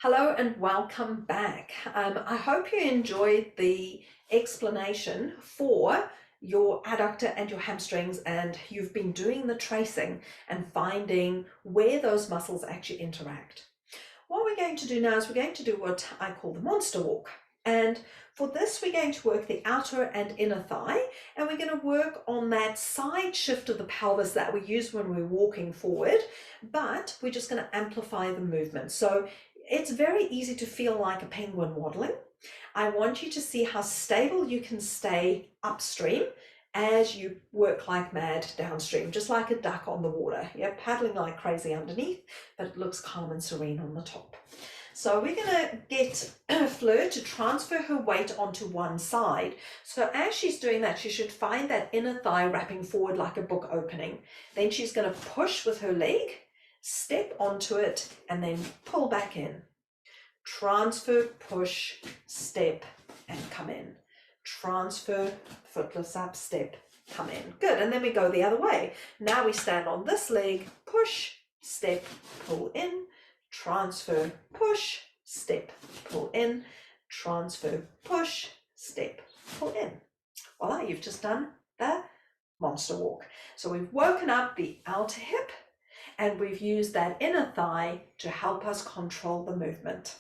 Hello and welcome back. I hope you enjoyed the explanation for your adductor and your hamstrings, and you've been doing the tracing and finding where those muscles actually interact. What we're going to do now is we're going to do what I call the monster walk. And for this, we're going to work the outer and inner thigh, and we're going to work on that side shift of the pelvis that we use when we're walking forward, but we're just going to amplify the movement. So it's very easy to feel like a penguin waddling. I want you to see how stable you can stay upstream as you work like mad downstream, just like a duck on the water. You're paddling like crazy underneath, but it looks calm and serene on the top. So we're going to get Fleur to transfer her weight onto one side. So as she's doing that, she should find that inner thigh wrapping forward like a book opening. Then she's going to push with her leg, step onto it, and then pull back in. Transfer, push, step, and come in. Transfer, foot lifts up, step, come in. Good, and then we go the other way. Now we stand on this leg, push, step, pull in, transfer, push, step, pull in, transfer, push, step, pull in. Voila, you've just done the monster walk. So we've woken up the outer hip, and we've used that inner thigh to help us control the movement.